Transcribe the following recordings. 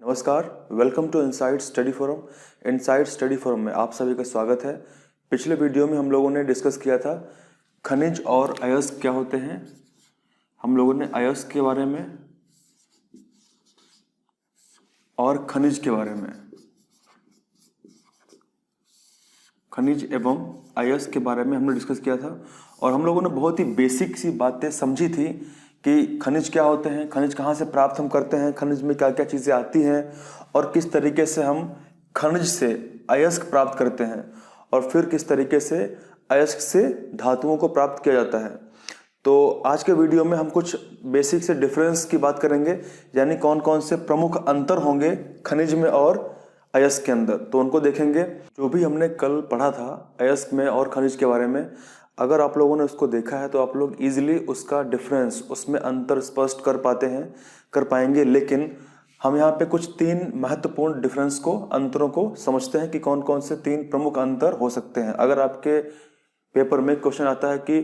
नमस्कार, welcome to inside study forum. Inside study forum में आप सभी का स्वागत है। पिछले वीडियो में हम लोगों ने डिस्कस किया था खनिज और अयस्क क्या होते हैं। हम लोगों ने अयस्क के बारे में और खनिज के बारे में, खनिज एवं अयस्क के बारे में हमने डिस्कस किया था और हम लोगों ने बहुत ही बेसिक सी बातें समझी थी कि खनिज क्या होते हैं, खनिज कहाँ से प्राप्त हम करते हैं, खनिज में क्या क्या चीज़ें आती हैं और किस तरीके से हम खनिज से अयस्क प्राप्त करते हैं और फिर किस तरीके से अयस्क से धातुओं को प्राप्त किया जाता है। तो आज के वीडियो में हम कुछ बेसिक से डिफरेंस की बात करेंगे, यानी कौन कौन से प्रमुख अंतर होंगे खनिज में और अयस्क के अंदर, तो उनको देखेंगे। जो भी हमने कल पढ़ा था अयस्क में और खनिज के बारे में, अगर आप लोगों ने उसको देखा है तो आप लोग इजीली उसका डिफरेंस, उसमें अंतर स्पष्ट कर पाएंगे। लेकिन हम यहाँ पे कुछ तीन महत्वपूर्ण डिफरेंस को, अंतरों को समझते हैं कि कौन कौन से तीन प्रमुख अंतर हो सकते हैं। अगर आपके पेपर में क्वेश्चन आता है कि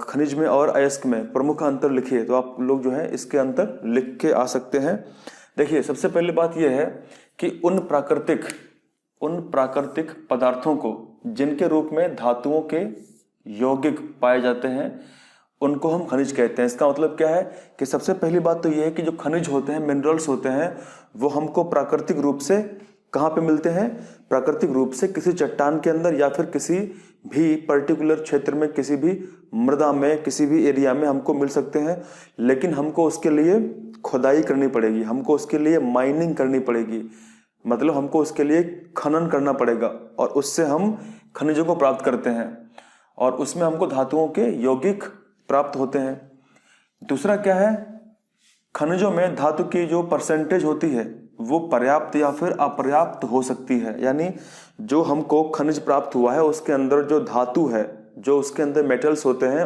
खनिज में और अयस्क में प्रमुख अंतर लिखिए, तो आप लोग जो है इसके अंतर लिख के आ सकते हैं। देखिए, सबसे पहली बात यह है कि उन प्राकृतिक पदार्थों को जिनके रूप में धातुओं के यौगिक पाए जाते हैं उनको हम खनिज कहते हैं। इसका मतलब क्या है कि सबसे पहली बात तो यह है कि जो खनिज होते हैं, मिनरल्स होते हैं, वो हमको प्राकृतिक रूप से कहाँ पे मिलते हैं? प्राकृतिक रूप से किसी चट्टान के अंदर या फिर किसी भी पर्टिकुलर क्षेत्र में, किसी भी मृदा में, किसी भी एरिया में हमको मिल सकते हैं। लेकिन हमको उसके लिए खुदाई करनी पड़ेगी, हमको उसके लिए माइनिंग करनी पड़ेगी, मतलब हमको उसके लिए खनन करना पड़ेगा और उससे हम खनिजों को प्राप्त करते हैं और उसमें हमको धातुओं के यौगिक प्राप्त होते हैं। दूसरा क्या है, खनिजों में धातु की जो परसेंटेज होती है वो पर्याप्त या फिर अपर्याप्त हो सकती है। यानी जो हमको खनिज प्राप्त हुआ है उसके अंदर जो धातु है, जो उसके अंदर मेटल्स होते हैं,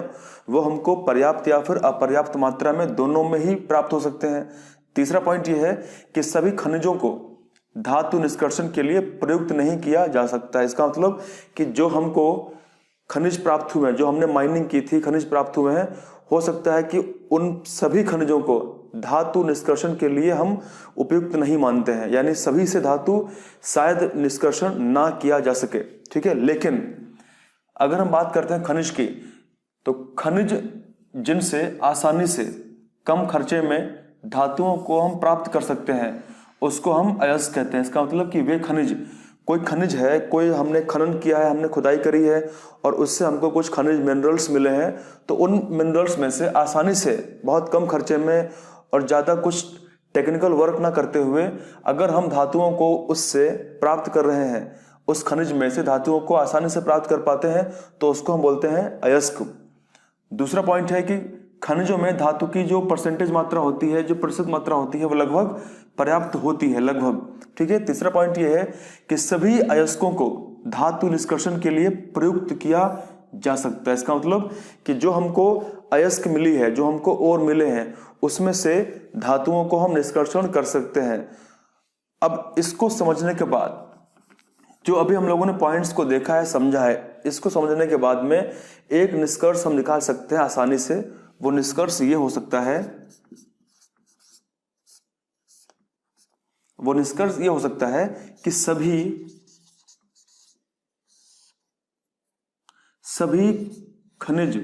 वो हमको पर्याप्त या फिर अपर्याप्त मात्रा में, दोनों में ही प्राप्त हो सकते हैं। तीसरा पॉइंट ये है कि सभी खनिजों को धातु निष्कर्षण के लिए प्रयुक्त नहीं किया जा सकता है। इसका मतलब कि जो हमको खनिज प्राप्त हुए हैं, जो हमने माइनिंग की थी, खनिज प्राप्त हुए हैं, हो सकता है कि उन सभी खनिजों को धातु निष्कर्षण के लिए हम उपयुक्त नहीं मानते हैं, यानी सभी से धातु शायद निष्कर्षण ना किया जा सके, ठीक है। लेकिन अगर हम बात करते हैं खनिज की, तो खनिज जिनसे आसानी से कम खर्चे में धातुओं को हम प्राप्त कर सकते हैं उसको हम अयस्क कहते हैं। इसका मतलब कि वे खनिज, कोई खनिज है, कोई हमने खनन किया है, हमने खुदाई करी है और उससे हमको कुछ खनिज मिनरल्स मिले हैं, तो उन मिनरल्स में से आसानी से, बहुत कम खर्चे में और ज़्यादा कुछ टेक्निकल वर्क ना करते हुए अगर हम धातुओं को उससे प्राप्त कर रहे हैं, उस खनिज में से धातुओं को आसानी से प्राप्त कर पाते हैं, तो उसको हम बोलते हैं अयस्क। दूसरा पॉइंट है कि खनिजों में धातु की जो परसेंटेज मात्रा होती है, जो प्रतिशत मात्रा होती है, वो लगभग पर्याप्त होती है, लगभग, ठीक है। तीसरा पॉइंट ये है कि सभी अयस्कों को धातु निष्कर्षण के लिए प्रयुक्त किया जा सकता है। इसका मतलब कि जो हमको अयस्क मिली है, जो हमको और मिले हैं, उसमें से धातुओं को हम निष्कर्षण कर सकते हैं। अब इसको समझने के बाद, जो अभी हम लोगों ने पॉइंट्स को देखा है, समझा है, इसको समझने के बाद में एक निष्कर्ष हम निकाल सकते हैं आसानी से। वो निष्कर्ष ये हो सकता है, वो निष्कर्ष ये हो सकता है कि सभी खनिज,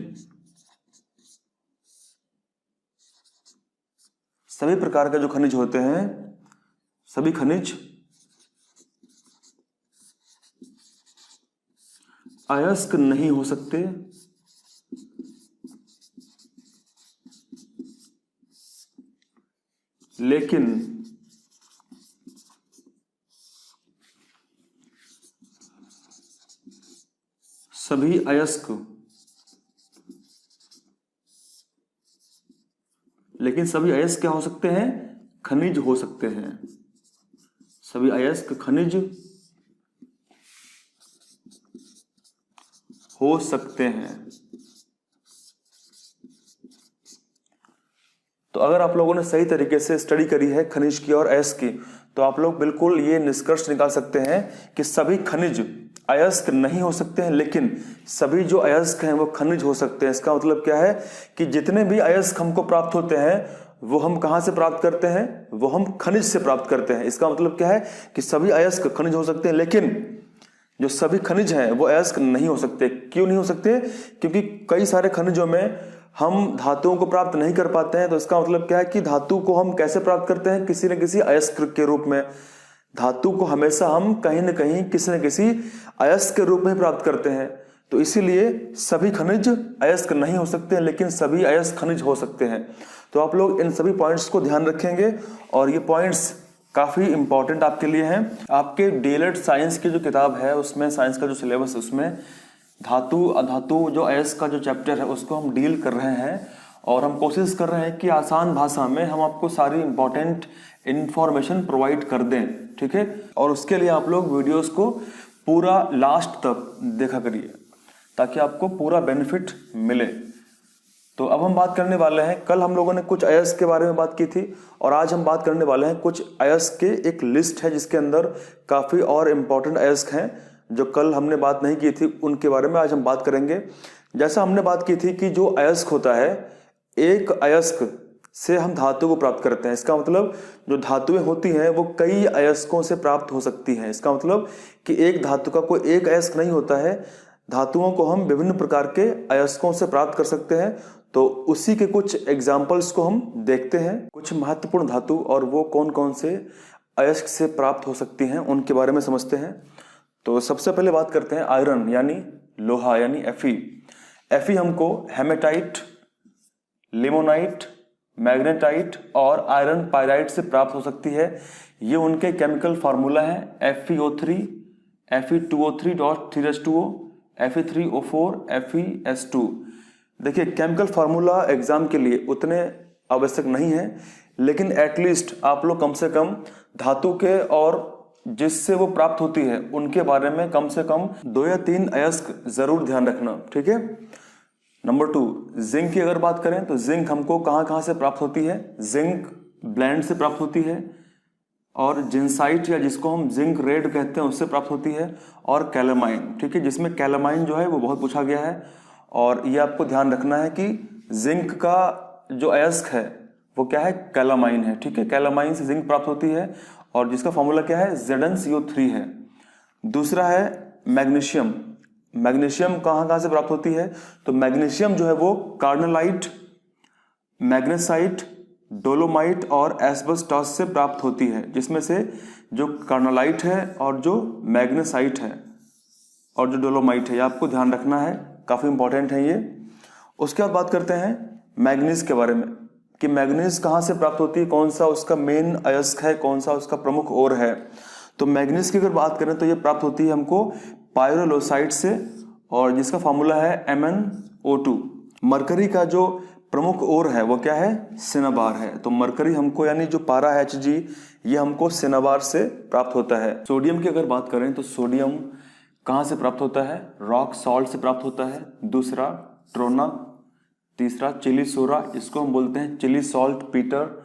सभी प्रकार के जो खनिज होते हैं, सभी खनिज अयस्क नहीं हो सकते, लेकिन सभी अयस्क, क्या हो सकते हैं? खनिज हो सकते हैं। सभी अयस्क खनिज हो सकते हैं। तो अगर आप लोगों ने सही तरीके से स्टडी करी है खनिज की और अयस्क की, तो आप लोग बिल्कुल ये निष्कर्ष निकाल सकते हैं कि सभी खनिज अयस्क नहीं हो सकते हैं, लेकिन सभी जो अयस्क हैं वो खनिज हो सकते हैं। इसका मतलब क्या है कि जितने भी अयस्क हमको प्राप्त होते हैं वो हम कहाँ से प्राप्त करते हैं? वो हम खनिज से प्राप्त करते हैं। इसका मतलब क्या है कि सभी अयस्क खनिज हो सकते हैं, लेकिन जो सभी खनिज हैं वो अयस्क नहीं हो सकते। क्यों नहीं हो सकते? क्योंकि कई सारे खनिजों में हम धातुओं को प्राप्त नहीं कर पाते हैं। तो इसका मतलब क्या है कि धातु को हम कैसे प्राप्त करते हैं? किसी न किसी अयस्क के रूप में। धातु को हमेशा हम कहीं न कहीं किसी न किसी अयस्क के रूप में प्राप्त करते हैं। तो इसीलिए सभी खनिज अयस्क नहीं हो सकते, लेकिन सभी अयस्क खनिज हो सकते हैं। तो आप लोग इन सभी पॉइंट्स को ध्यान रखेंगे, और ये पॉइंट्स काफ़ी इंपॉर्टेंट आपके लिए हैं। आपके डीएलएड साइंस की जो किताब है उसमें, साइंस का जो सिलेबस है उसमें धातु अधातु जो अयस्क का जो चैप्टर है उसको हम डील कर रहे हैं, और हम कोशिश कर रहे हैं कि आसान भाषा में हम आपको सारी इंपॉर्टेंट इंफॉर्मेशन प्रोवाइड कर दें, ठीक है। और उसके लिए आप लोग वीडियोस को पूरा लास्ट तक देखा करिए ताकि आपको पूरा बेनिफिट मिले। तो अब हम बात करने वाले हैं, कल हम लोगों ने कुछ अयस्क के बारे में बात की थी, और आज हम बात करने वाले हैं कुछ अयस्क के एक लिस्ट है जिसके अंदर काफ़ी और इम्पॉर्टेंट अयस्क हैं जो कल हमने बात नहीं की थी, उनके बारे में आज हम बात करेंगे। जैसा हमने बात की थी कि जो अयस्क होता है, एक अयस्क से हम धातु को प्राप्त करते हैं। इसका मतलब जो धातुएं होती हैं वो कई अयस्कों से प्राप्त हो सकती हैं। इसका मतलब कि एक धातु का कोई एक अयस्क नहीं होता है, धातुओं को हम विभिन्न प्रकार के अयस्कों से प्राप्त कर सकते हैं। तो उसी के कुछ एग्जाम्पल्स को हम देखते हैं। कुछ महत्वपूर्ण धातु और वो कौन कौन से अयस्क से प्राप्त हो सकती हैं उनके बारे में समझते हैं। तो सबसे पहले बात करते हैं आयरन यानी लोहा यानी Fe। Fe हमको हेमेटाइट, लिमोनाइट, मैग्नेटाइट और आयरन पायराइट से प्राप्त हो सकती है। ये उनके केमिकल फार्मूला है FeO3, Fe2O3.3H2O, Fe3O4, FeS2। देखिए केमिकल फार्मूला एग्जाम के लिए उतने आवश्यक नहीं है, लेकिन एटलीस्ट आप लोग कम से कम धातु के और जिससे वो प्राप्त होती है उनके बारे में कम से कम 2 या 3 अयस्क जरूर ध्यान रखना, ठीक है। नंबर 2, जिंक की अगर बात करें तो जिंक हमको कहाँ से प्राप्त होती है? जिंक ब्लेंड से प्राप्त होती है, और जिंसाइट या जिसको हम जिंक रेड कहते हैं उससे प्राप्त होती है, और कैलामाइन, ठीक है, जिसमें कैलामाइन जो है वो बहुत पूछा गया है। और ये आपको ध्यान रखना है कि जिंक का जो अयस्क है वो क्या है? कैलामाइन है, ठीक है। कैलामाइन से जिंक प्राप्त होती है, और जिसका फॉर्मूला क्या है? ZnCO3 है। दूसरा है मैग्नीशियम। मैग्नीशियम कहाँ से प्राप्त होती है? तो मैग्नीशियम जो है वो कार्नलाइट, मैग्नेसाइट, डोलोमाइट और एस्बेस्टॉस से प्राप्त होती है, जिसमें से जो कार्नलाइट है और जो मैग्नेसाइट है और जो डोलोमाइट है, ये आपको ध्यान रखना है, काफ़ी इंपॉर्टेंट है ये। उसके बाद बात करते हैं मैग्नीज के बारे में कि मैग्नीज कहाँ से प्राप्त होती है, कौन सा उसका मेन अयस्क है, कौन सा उसका प्रमुख ओर है। तो मैग्नीज की अगर बात करें तो ये प्राप्त होती है हमको पायरोलोसाइट से, और जिसका फार्मूला है MnO2। मरकरी का जो प्रमुख ओर है वो क्या है? सिनाबार है। तो मरकरी हमको यानी जो पारा Hg ये हमको सिनाबार से प्राप्त होता है। सोडियम की अगर बात करें तो सोडियम कहाँ से प्राप्त होता है? रॉक सॉल्ट से प्राप्त होता है। दूसरा ट्रोना, तीसरा चिली सोरा, इसको हम बोलते हैं चिली सॉल्ट पीटर,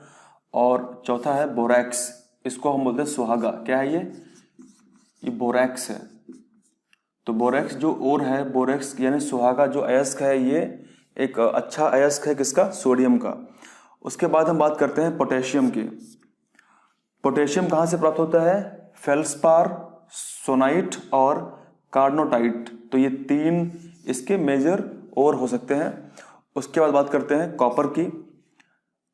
और चौथा है बोरैक्स, इसको हम बोलते हैं सुहागा। क्या है ये बोरैक्स है। तो बोरैक्स जो ओर है, बोरैक्स यानी सुहागा जो अयस्क है, ये एक अच्छा अयस्क है किसका? सोडियम का। उसके बाद हम बात करते हैं पोटेशियम की। पोटेशियम कहाँ से प्राप्त होता है? फेल्सपार, सोनाइट और कार्नोटाइट। तो ये 3 इसके मेजर ओर हो सकते हैं। उसके बाद बात करते हैं कॉपर की।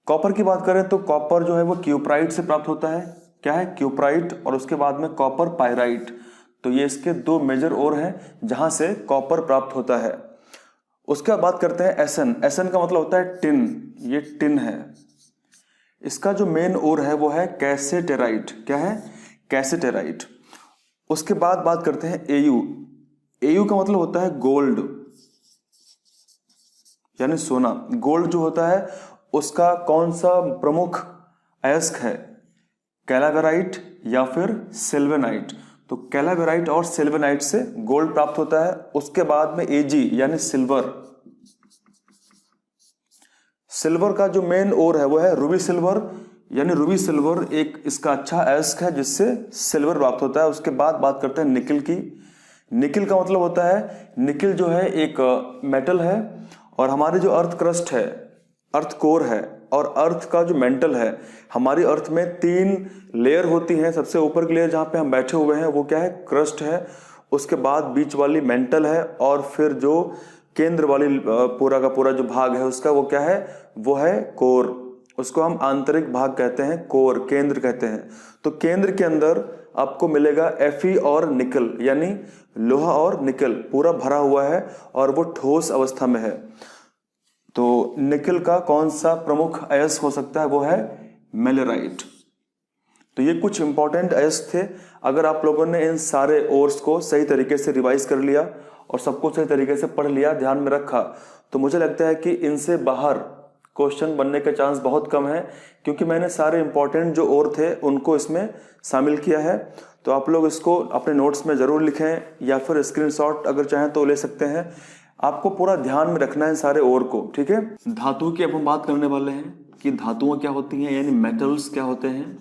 कॉपर की बात करें तो कॉपर जो है वो क्यूप्राइट से प्राप्त होता है। क्या है? क्यूप्राइट, और उसके बाद में कॉपर पायराइट। तो ये इसके 2 मेजर ओर हैं जहां से कॉपर प्राप्त होता है। उसके बाद बात करते हैं एसन। एसन का मतलब होता है टिन, ये टिन है। इसका जो मेन ओर है वो है कैसेटेराइट। क्या है? कैसेटेराइट। उसके बाद बात करते हैं एयू। एयू का मतलब होता है गोल्ड यानी सोना। गोल्ड जो होता है उसका कौन सा प्रमुख अयस्क है? कैलावेराइट या फिर सिल्वेनाइट। तो कैलावेराइट और सिल्वेनाइट से गोल्ड प्राप्त होता है। उसके बाद में एजी यानी सिल्वर। सिल्वर का जो मेन ओर है वो है रूबी सिल्वर, यानी रूबी सिल्वर एक इसका अच्छा अयस्क है जिससे सिल्वर प्राप्त होता है। उसके बाद बात करते हैं निकिल की। निकिल का मतलब होता है, निकिल जो है एक मेटल है, और हमारे जो अर्थ क्रस्ट है, अर्थ कोर है, और अर्थ का जो मेंटल है, हमारी अर्थ में 3 लेयर होती हैं। सबसे ऊपर की लेयर जहाँ पे हम बैठे हुए हैं वो क्या है, क्रस्ट है। उसके बाद बीच वाली मेंटल है, और फिर जो केंद्र वाली पूरा का पूरा जो भाग है उसका वो क्या है, वो है कोर। उसको हम आंतरिक भाग कहते हैं, कोर, केंद्र कहते हैं। तो केंद्र के अंदर आपको मिलेगा Fe और निकल, यानी लोहा और निकल पूरा भरा हुआ है और वो ठोस अवस्था में है। तो निकल का कौन सा प्रमुख अयस्क हो सकता है, वो है मेलेराइट। तो ये कुछ इंपॉर्टेंट अयस्क थे। अगर आप लोगों ने इन सारे ओर्स को सही तरीके से रिवाइज कर लिया और सबको सही तरीके से पढ़ लिया, ध्यान में रखा, तो मुझे लगता है कि इनसे बाहर क्वेश्चन बनने के चांस बहुत कम है, क्योंकि मैंने सारे इंपॉर्टेंट जो और थे उनको इसमें शामिल किया है। तो आप लोग इसको अपने नोट्स में ज़रूर लिखें, या फिर स्क्रीनशॉट अगर चाहें तो ले सकते हैं। आपको पूरा ध्यान में रखना है सारे और को, ठीक है। धातु की अब हम बात करने वाले हैं कि धातुएं क्या होती हैं, यानी मेटल्स क्या होते हैं।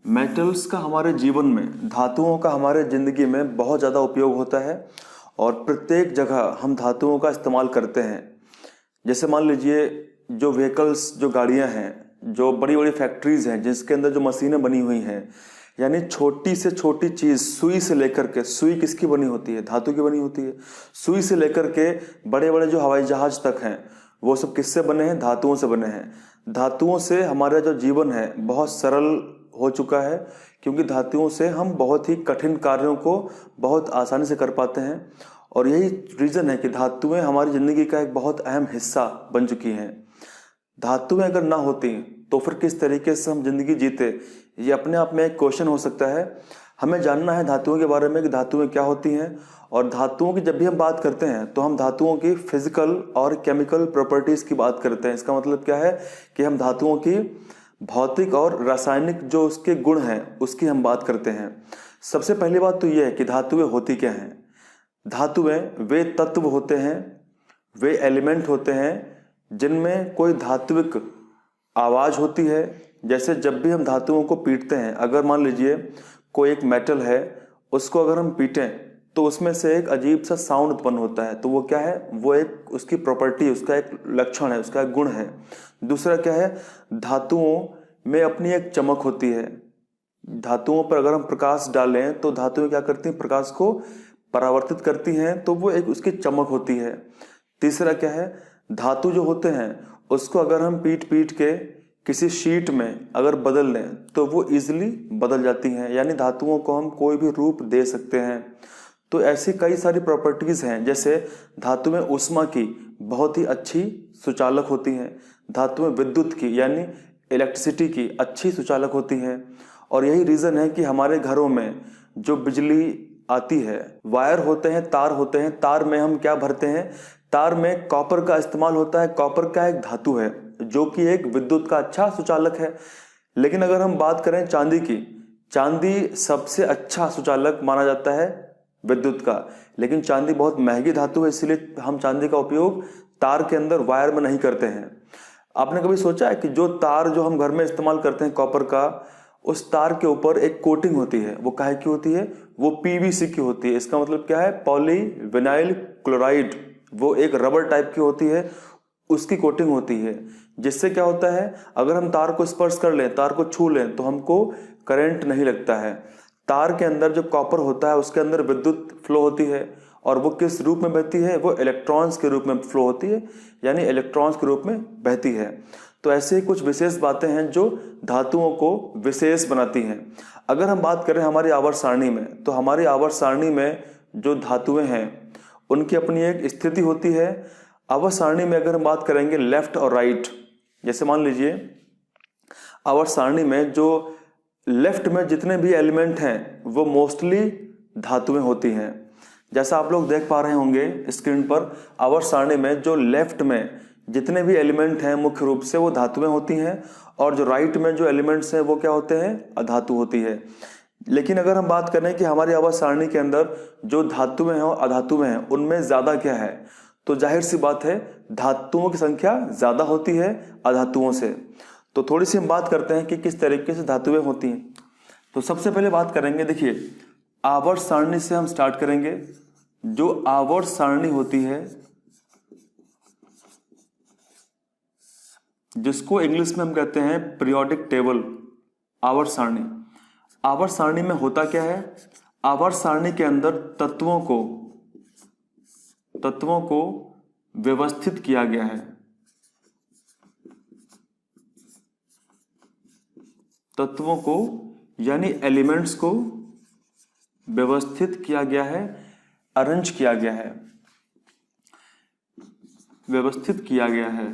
मेटल्स का हमारे जीवन में, धातुओं का हमारे ज़िंदगी में बहुत ज़्यादा उपयोग होता है, और प्रत्येक जगह हम धातुओं का इस्तेमाल करते हैं। जैसे मान लीजिए जो व्हीकल्स, जो गाड़ियां हैं, जो बड़ी बड़ी फैक्ट्रीज हैं जिसके अंदर जो मशीनें बनी हुई हैं, यानी छोटी से छोटी चीज़, सुई से लेकर के, सुई किसकी बनी होती है, धातु की बनी होती है। सुई से लेकर के बड़े बड़े जो हवाई जहाज तक हैं, वो सब किससे बने हैं, धातुओं से बने हैं। धातुओं से हमारा जो जीवन है बहुत सरल हो चुका है, क्योंकि धातुओं से हम बहुत ही कठिन कार्यों को बहुत आसानी से कर पाते हैं। और यही रीज़न है कि धातुएं हमारी ज़िंदगी का एक बहुत अहम हिस्सा बन चुकी हैं। धातुएं अगर ना होती तो फिर किस तरीके से हम जिंदगी जीते, ये अपने आप में एक क्वेश्चन हो सकता है। हमें जानना है धातुओं के बारे में कि धातुएं क्या होती हैं, और धातुओं की जब भी हम बात करते हैं तो हम धातुओं की फिजिकल और केमिकल प्रॉपर्टीज़ की बात करते हैं। इसका मतलब क्या है कि हम धातुओं की भौतिक और रासायनिक जो उसके गुण हैं उसकी हम बात करते हैं। सबसे पहली बात तो यह है कि धातुएं होती क्या हैं। धातुएं वे तत्व होते हैं, वे एलिमेंट होते हैं जिनमें कोई धात्विक आवाज़ होती है। जैसे जब भी हम धातुओं को पीटते हैं, अगर मान लीजिए कोई एक मेटल है, उसको अगर हम पीटें तो उसमें से एक अजीब सा साउंड उत्पन्न होता है। तो वो क्या है, वो एक उसकी प्रॉपर्टी, उसका एक लक्षण है, उसका एक गुण है। दूसरा क्या है, धातुओं में अपनी एक चमक होती है। धातुओं पर अगर हम प्रकाश डालें तो धातुएं क्या करती हैं, प्रकाश को परावर्तित करती हैं, तो वो एक उसकी चमक होती है। तीसरा क्या है, धातु जो होते हैं उसको अगर हम पीट पीट के किसी शीट में अगर बदल लें तो वो इजीली बदल जाती हैं, यानी धातुओं को हम कोई भी रूप दे सकते हैं। तो ऐसी कई सारी प्रॉपर्टीज़ हैं। जैसे धातुएं ऊष्मा की बहुत ही अच्छी सुचालक होती हैं, धातुएं विद्युत की यानी इलेक्ट्रिसिटी की अच्छी सुचालक होती हैं। और यही रीज़न है कि हमारे घरों में जो बिजली आती है, वायर होते हैं, तार होते हैं, तार में हम क्या भरते हैं, तार में कॉपर का इस्तेमाल होता है। कॉपर का एक धातु है जो कि एक विद्युत का अच्छा सुचालक है। लेकिन अगर हम बात करें चांदी की, चांदी सबसे अच्छा सुचालक माना जाता है विद्युत का, लेकिन चांदी बहुत महंगी धातु है, इसलिए हम चांदी का उपयोग तार के अंदर, वायर में नहीं करते हैं। आपने कभी सोचा है कि जो तार जो हम घर में इस्तेमाल करते हैं कॉपर का, उस तार के ऊपर एक कोटिंग होती है, वो काहे की होती है, वो पीवीसी की होती है। इसका मतलब क्या है, पॉलीविनाइल क्लोराइड, वो एक रबर टाइप की होती है, उसकी कोटिंग होती है। जिससे क्या होता है, अगर हम तार को स्पर्श कर लें, तार को छू लें, तो हमको करंट नहीं लगता है। तार के अंदर जो कॉपर होता है उसके अंदर विद्युत फ्लो होती है, और वो किस रूप में बहती है, वो इलेक्ट्रॉन्स के रूप में फ्लो होती है, यानी इलेक्ट्रॉन्स के रूप में बहती है। तो ऐसे ही कुछ विशेष बातें हैं जो धातुओं को विशेष बनाती हैं। अगर हम बात करें हमारी आवर्त सारणी में, तो हमारी आवर्त सारणी में जो धातुएं हैं उनकी अपनी एक स्थिति होती है। आवर्त सारणी में अगर हम बात करेंगे लेफ्ट और राइट, जैसे मान लीजिए आवर्त सारणी में जो लेफ्ट में जितने भी एलिमेंट हैं वो मोस्टली धातुएं होती हैं। जैसा आप लोग देख पा रहे होंगे स्क्रीन पर, आवर्त सारणी में जो लेफ्ट में जितने भी एलिमेंट हैं मुख्य रूप से वो धातुएं होती हैं, और जो राइट में जो एलिमेंट्स हैं वो क्या होते हैं, अधातु होती है। लेकिन अगर हम बात करें कि हमारी आवर्त सारणी के अंदर जो धातुएं हैं और अधातुएं हैं उनमें ज़्यादा क्या है, तो जाहिर सी बात है धातुओं की संख्या ज़्यादा होती है अधातुओं से। तो थोड़ी सी हम बात करते हैं कि किस तरीके से धातुएं होती हैं। तो सबसे पहले बात करेंगे, देखिए आवर्त सारणी से हम स्टार्ट करेंगे। जो आवर्त सारणी होती है जिसको इंग्लिश में हम कहते हैं पीरियोडिक टेबल, आवर्त सारणी। आवर्त सारणी में होता क्या है, आवर्त सारणी के अंदर तत्वों को व्यवस्थित किया गया है। तत्वों को यानी एलिमेंट्स को व्यवस्थित किया गया है, अरेंज किया गया है, व्यवस्थित किया गया है।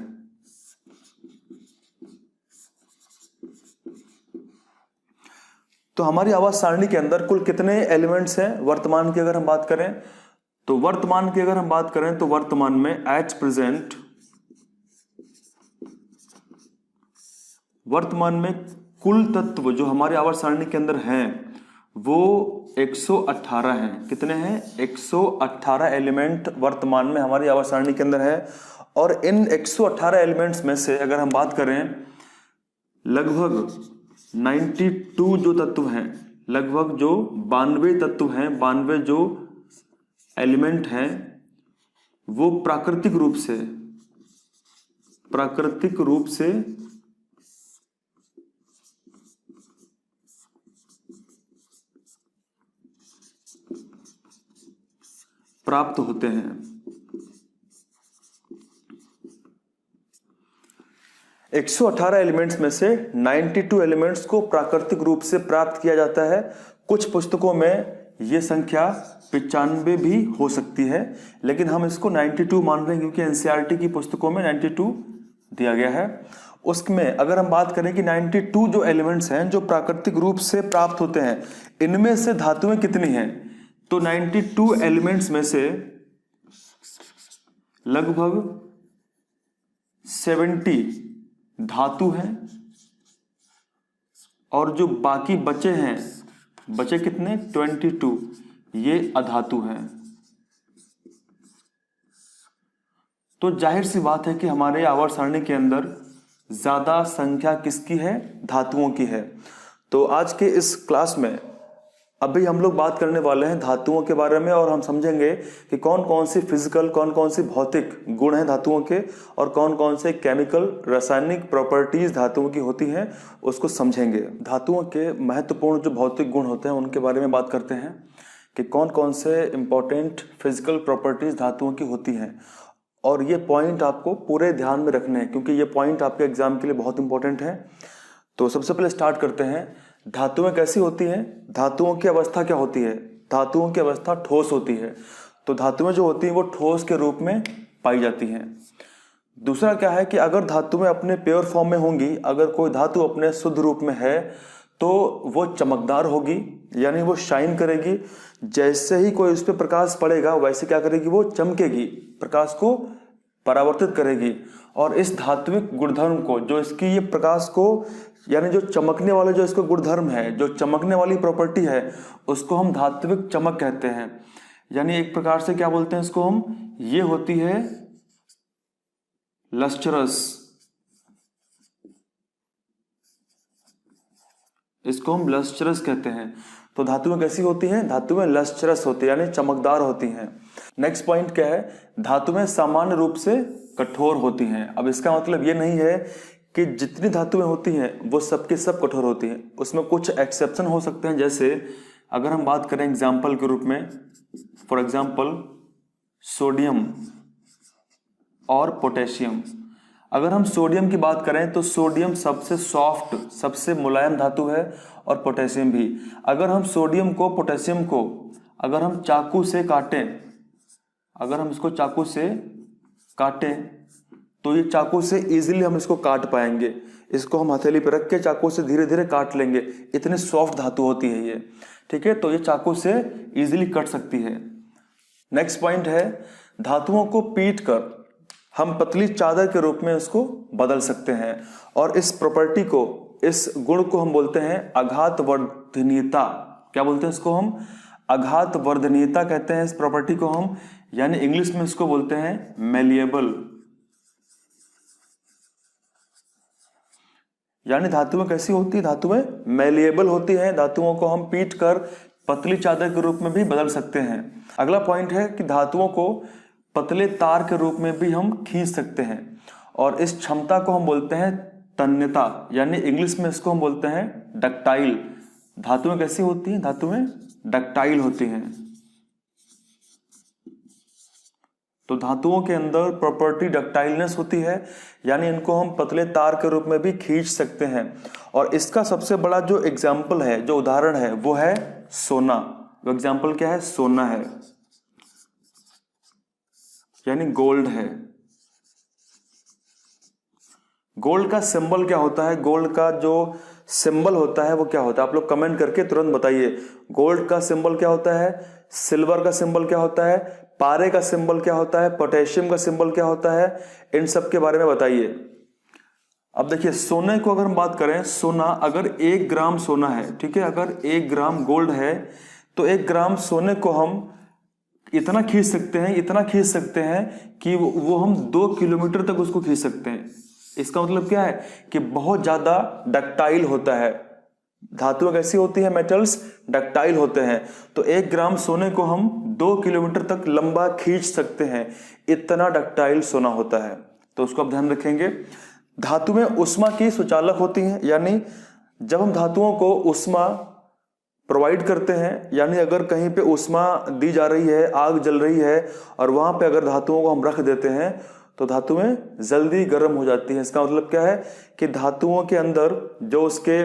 तो हमारी आवर्त सारणी के अंदर कुल कितने एलिमेंट्स हैं वर्तमान की अगर हम बात करें, तो वर्तमान की अगर हम बात करें तो वर्तमान में एट प्रेजेंट वर्तमान में कुल तत्व जो हमारे आवर्त सारणी के अंदर हैं वो 118 हैं। कितने हैं? 118 एलिमेंट वर्तमान में हमारी आवर्त सारणी के अंदर है। और इन 118 एलिमेंट्स में से अगर हम बात करें लगभग 92 जो तत्व हैं, लगभग जो 92 तत्व हैं, 92 जो एलिमेंट हैं वो प्राकृतिक रूप से प्राप्त होते हैं। 118 एलिमेंट्स में से 92 एलिमेंट्स को प्राकृतिक रूप से प्राप्त किया जाता है। कुछ पुस्तकों में यह संख्या 95 भी हो सकती है, लेकिन हम इसको 92 मान रहे हैं क्योंकि एनसीईआरटी की पुस्तकों में 92 दिया गया है। उसमें अगर हम बात करें कि 92 जो एलिमेंट्स हैं जो प्राकृतिक रूप से प्राप्त होते हैं, इनमें से धातुएं कितनी हैं? तो 92 एलिमेंट्स में से लगभग 70 धातु हैं और जो बाकी बचे कितने? 22 ये अधातु हैं। तो जाहिर सी बात है कि हमारे आवर्त सारणी के अंदर ज्यादा संख्या किसकी है? धातुओं की है। तो आज के इस क्लास में अभी हम लोग बात करने वाले हैं धातुओं के बारे में, और हम समझेंगे कि कौन कौन सी फिजिकल, कौन कौन सी भौतिक गुण हैं धातुओं के, और कौन कौन से केमिकल रासायनिक प्रॉपर्टीज धातुओं की होती हैं, उसको समझेंगे। धातुओं के महत्वपूर्ण जो भौतिक गुण होते हैं उनके बारे में बात करते हैं कि कौन कौन से इंपॉर्टेंट फिजिकल प्रॉपर्टीज धातुओं की होती हैं। और ये पॉइंट आपको पूरे ध्यान में रखने हैं क्योंकि ये पॉइंट आपके एग्जाम के लिए बहुत इंपॉर्टेंट है। तो सबसे पहले स्टार्ट करते हैं, धातुएं कैसी होती हैं? धातुओं की अवस्था क्या होती है? धातुओं की अवस्था ठोस होती है। तो धातुएं जो होती हैं वो ठोस के रूप में पाई जाती हैं। दूसरा क्या है कि अगर धातुएं अपने प्योर फॉर्म में होंगी, अगर कोई धातु अपने शुद्ध रूप में है तो वो चमकदार होगी, यानी वो शाइन करेगी। जैसे ही कोई उस पर प्रकाश पड़ेगा वैसे क्या करेगी? वो चमकेगी, प्रकाश को परावर्तित करेगी। और इस धात्विक गुणधर्म को, जो इसकी ये प्रकाश को, यानी जो चमकने वाले जो इसका गुणधर्म है, जो चमकने वाली प्रॉपर्टी है, उसको हम धात्विक चमक कहते हैं। यानी एक प्रकार से क्या बोलते हैं इसको हम? ये होती है लस्ट्रस, इसको हम लस्ट्रस कहते हैं। तो धातुएं कैसी होती हैं? धातुएं लस्ट्रस होती है, यानी चमकदार होती हैं। नेक्स्ट पॉइंट क्या है? धातुएं सामान्य रूप से कठोर होती हैं। अब इसका मतलब ये नहीं है कि जितनी धातुएं होती हैं वो सबके सब कठोर होती हैं, उसमें कुछ एक्सेप्शन हो सकते हैं। जैसे अगर हम बात करें एग्जाम्पल के रूप में, फॉर एग्जाम्पल सोडियम और पोटेशियम। अगर हम सोडियम की बात करें तो सोडियम सबसे सॉफ्ट, सबसे मुलायम धातु है, और पोटेशियम भी। अगर हम सोडियम को, पोटेशियम को अगर हम चाकू से काटें, अगर हम इसको चाकू से काटें तो ये चाकू से इजीली हम इसको काट पाएंगे। इसको हम हथेली पर रख के चाकू से धीरे धीरे काट लेंगे, इतनी सॉफ्ट धातु होती है ये। ठीक है, तो ये चाकू से इजीली कट सकती है। नेक्स्ट पॉइंट है, धातुओं को पीट कर हम पतली चादर के रूप में इसको बदल सकते हैं। और इस प्रॉपर्टी को, इस गुण को हम बोलते हैं आघात वर्धनीयता। क्या बोलते हैं इसको हम? आघात वर्धनीयता कहते हैं इस प्रॉपर्टी को हम, यानी इंग्लिश में इसको बोलते हैं मेलिएबल। यानी धातुएं कैसी होती है? धातुएं मेलिएबल होती हैं। धातुओं को हम पीट कर पतली चादर के रूप में भी बदल सकते हैं। अगला पॉइंट है कि धातुओं को पतले तार के रूप में भी हम खींच सकते हैं। और इस क्षमता को हम बोलते हैं तन्यता, यानी इंग्लिश में इसको हम बोलते हैं डक्टाइल। धातुएं कैसी होती हैं? धातुएं डक्टाइल होती हैं। तो धातुओं के अंदर प्रॉपर्टी डक्टाइलनेस होती है, यानी इनको हम पतले तार के रूप में भी खींच सकते हैं। और इसका सबसे बड़ा जो एग्जाम्पल है, जो उदाहरण है, वो है सोना। वो एग्जाम्पल क्या है? सोना है, यानी गोल्ड है। गोल्ड का सिंबल क्या होता है? गोल्ड का जो सिंबल होता है वो क्या होता है? आप लोग कमेंट करके तुरंत बताइए। गोल्ड का सिंबल क्या होता है? सिल्वर का सिंबल क्या होता है? पारे का सिंबल क्या होता है? पोटेशियम का सिंबल क्या होता है? इन सब के बारे में बताइए। अब देखिए, सोने को अगर हम बात करें, सोना अगर 1 ग्राम सोना है, ठीक है, अगर 1 ग्राम गोल्ड है, तो 1 ग्राम सोने को हम इतना खींच सकते हैं, इतना खींच सकते हैं कि वो हम 2 किलोमीटर तक उसको खींच सकते हैं। इसका मतलब क्या है? कि बहुत ज्यादा डक्टाइल होता है। धातुएं कैसी होती है? मेटल्स डक्टाइल होते हैं। तो 1 ग्राम सोने को हम 2 किलोमीटर तक लंबा खींच सकते हैं, इतना डक्टाइल सोना होता है। तो उसको आप ध्यान रखेंगे। धातुएं उष्मा की सुचालक होती हैं, यानी जब हम धातुओं को उष्मा प्रोवाइड करते हैं, यानी अगर कहीं पे उष्मा दी जा रही है, आग जल रही है, और वहां पे अगर धातुओं को हम रख देते हैं तो धातुएं जल्दी गर्म हो जाती हैं। इसका मतलब क्या है? कि धातुओं के अंदर जो उसके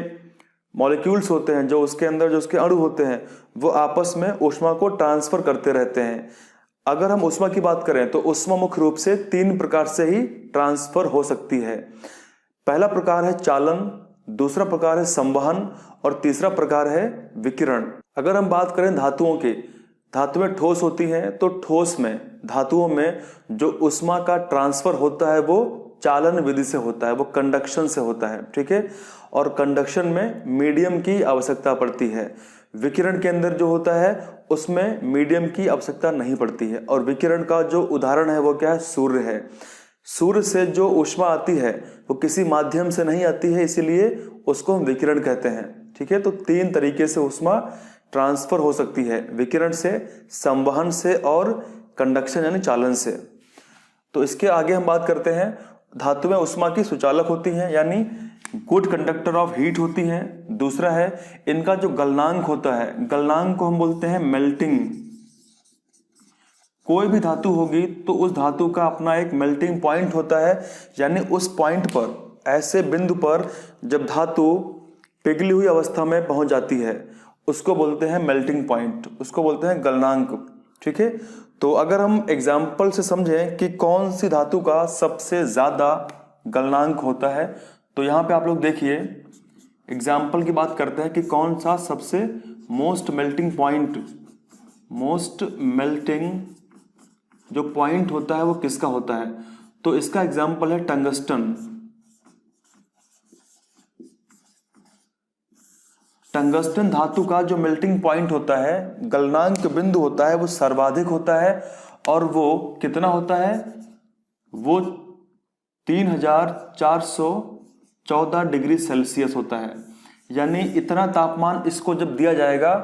मॉलिक्यूल्स होते हैं, जो उसके अंदर जो उसके अणु होते हैं, वो आपस में ऊष्मा को ट्रांसफर करते रहते हैं। अगर हम ऊष्मा की बात करें तो ऊष्मा मुख्य रूप से 3 प्रकार से ही ट्रांसफर हो सकती है। पहला प्रकार है चालन, दूसरा प्रकार है संवहन, और तीसरा प्रकार है विकिरण। अगर हम बात करें धातुओं की, धातुएं ठोस होती हैं, तो ठोस में, धातुओं में जो ऊष्मा का ट्रांसफर होता है वो चालन विधि से होता है, वो कंडक्शन से होता है, ठीक है। और कंडक्शन में मीडियम की आवश्यकता पड़ती है। विकिरण के अंदर जो होता है उसमें मीडियम की आवश्यकता नहीं पड़ती है। और विकिरण का जो उदाहरण है वो क्या है? सूर्य है। सूर्य से जो ऊष्मा आती है वो किसी माध्यम से नहीं आती है, इसीलिए उसको हम विकिरण कहते हैं, ठीक है। तो 3 तरीके से ऊष्मा ट्रांसफर हो सकती है, विकिरण से, संवहन से और कंडक्शन यानी चालन से। तो इसके आगे हम बात करते हैं, धातुएं उष्मा की सुचालक होती हैं, यानी गुड कंडक्टर ऑफ हीट होती हैं। दूसरा है इनका जो गलनांक होता है, गलनांक को हम बोलते हैं मेल्टिंग। कोई भी धातु होगी तो उस धातु का अपना एक मेल्टिंग पॉइंट होता है, यानी उस पॉइंट पर, ऐसे बिंदु पर जब धातु पिघली हुई अवस्था में पहुंच जाती है उसको बोलते हैं मेल्टिंग पॉइंट, उसको बोलते हैं गलनांक, ठीक है। तो अगर हम एग्जाम्पल से समझें कि कौन सी धातु का सबसे ज्यादा गलनांक होता है, तो यहां पे आप लोग देखिए, एग्जाम्पल की बात करते हैं कि कौन सा सबसे most melting point, most melting जो पॉइंट होता है वो किसका होता है। तो इसका एग्जाम्पल है टंगस्टन। टंगस्टन धातु का जो मेल्टिंग पॉइंट होता है, गलनांक बिंदु होता है, वो सर्वाधिक होता है। और वो कितना होता है? वो 3414 डिग्री सेल्सियस होता है। यानी इतना तापमान इसको जब दिया जाएगा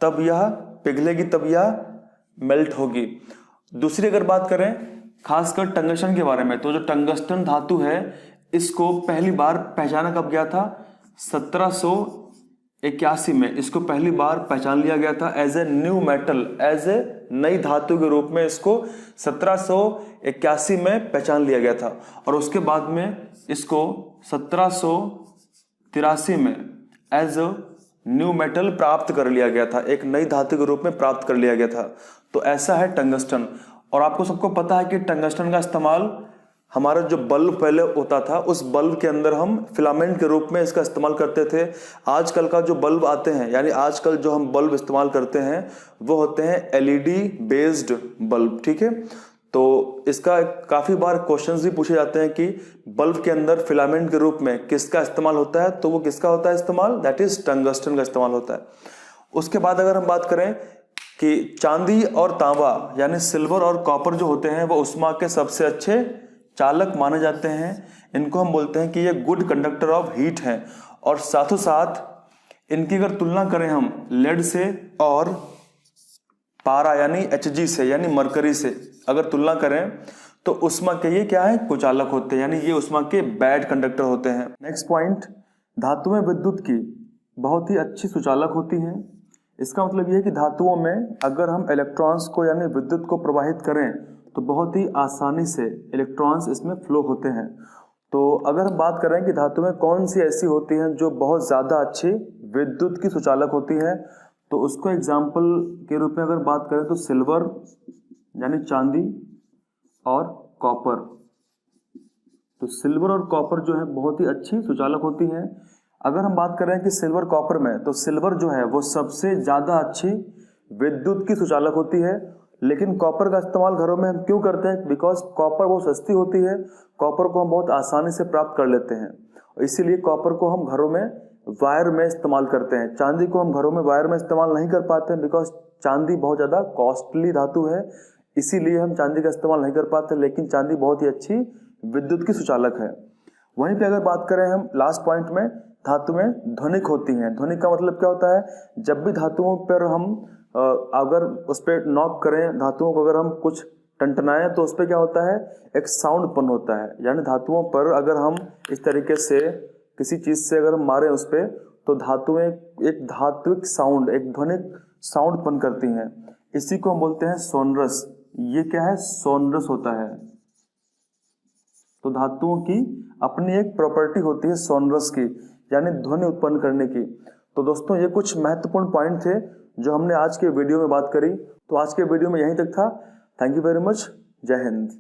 तब यह पिघलेगी, तब यह मेल्ट होगी। दूसरी अगर बात करें खासकर टंगस्टन के बारे में, तो जो टंगस्टन धातु है इसको पहली बार पहचाना कब गया था? 1781 में इसको पहली बार पहचान लिया गया था as a new metal, as a नई धातु के रूप में इसको 1781 में पहचान लिया गया था। और उसके बाद में इसको 1783 में एज ए न्यू मेटल प्राप्त कर लिया गया था, एक नई धातु के रूप में प्राप्त कर लिया गया था। तो ऐसा है टंगस्टन। और आपको सबको पता है कि टंगस्टन का इस्तेमाल, हमारा जो बल्ब पहले होता था उस बल्ब के अंदर हम फिलामेंट के रूप में इसका इस्तेमाल करते थे। आजकल का जो बल्ब आते हैं, यानी आजकल जो हम बल्ब इस्तेमाल करते हैं वो होते हैं एलईडी बेस्ड बल्ब, ठीक है। तो इसका काफी बार क्वेश्चंस भी पूछे जाते हैं कि बल्ब के अंदर फिलामेंट के रूप में किसका इस्तेमाल होता है, तो वो किसका होता है इस्तेमाल? दैट इज टंगस्टन का इस्तेमाल होता है। उसके बाद अगर हम बात करें कि चांदी और तांबा यानी सिल्वर और कॉपर जो होते हैं वो ऊष्मा के सबसे अच्छे चालक माने जाते हैं। इनको हम बोलते हैं कि ये गुड कंडक्टर ऑफ हीट हैं। और साथों साथ इनकी अगर तुलना करें हम लेड से और पारा यानी Hg से, यानी मरकरी से अगर तुलना करें, तो ऊष्मा के ये क्या है, कुचालक होते हैं, यानी ये ऊष्मा के बैड कंडक्टर होते हैं। नेक्स्ट पॉइंट, धातुएं विद्युत की बहुत ही अच्छी सुचालक होती हैं। इसका मतलब ये है कि धातुओं में अगर हम इलेक्ट्रॉन्स को यानी विद्युत को प्रवाहित करें तो बहुत ही आसानी से इलेक्ट्रॉन्स इसमें फ्लो होते हैं। तो अगर हम बात करें कि धातुएं कौन सी ऐसी होती हैं जो बहुत ज़्यादा अच्छी विद्युत की सुचालक होती है, तो उसको एग्जाम्पल के रूप में अगर बात करें तो सिल्वर यानी चांदी और कॉपर। तो सिल्वर और कॉपर जो है बहुत ही अच्छी सुचालक होती हैं। अगर हम बात करें कि सिल्वर कॉपर में, तो सिल्वर जो है वो सबसे ज़्यादा अच्छी विद्युत की सुचालक होती है। लेकिन कॉपर का इस्तेमाल घरों में हम क्यों करते हैं? बिकॉज कॉपर बहुत सस्ती होती है, कॉपर को हम बहुत आसानी से प्राप्त कर लेते हैं, इसीलिए कॉपर को हम घरों में वायर में इस्तेमाल करते हैं। चांदी को हम घरों में वायर में इस्तेमाल नहीं कर पाते हैं, बिकॉज चांदी बहुत ज़्यादा कॉस्टली धातु है, इसीलिए हम चांदी का इस्तेमाल नहीं कर पाते। लेकिन चांदी बहुत ही अच्छी विद्युत की सुचालक है। वहीं पे अगर बात करें हम लास्ट पॉइंट में, धातुएं ध्वनिक होती हैं। ध्वनिक का मतलब क्या होता है? जब भी धातुओं पर हम अगर उस पर नॉक करें, धातुओं को अगर हम कुछ टंटनाएं तो उस पर क्या होता है, एक साउंड उत्पन्न होता है। यानी धातुओं पर अगर हम इस तरीके से किसी चीज से अगर हम मारें उस पर, तो धातुएं एक धात्विक साउंड, एक ध्वनिक साउंड उत्पन्न करती हैं। इसी को हम बोलते हैं सोनरस। ये क्या है? सोनरस होता है। तो धातुओं की अपनी एक प्रॉपर्टी होती है सोनरस की, यानी ध्वनि उत्पन्न करने की। तो दोस्तों ये कुछ महत्वपूर्ण पॉइंट थे जो हमने आज के वीडियो में बात करी। तो आज के वीडियो में यहीं तक था। Thank you very much. जय हिंद।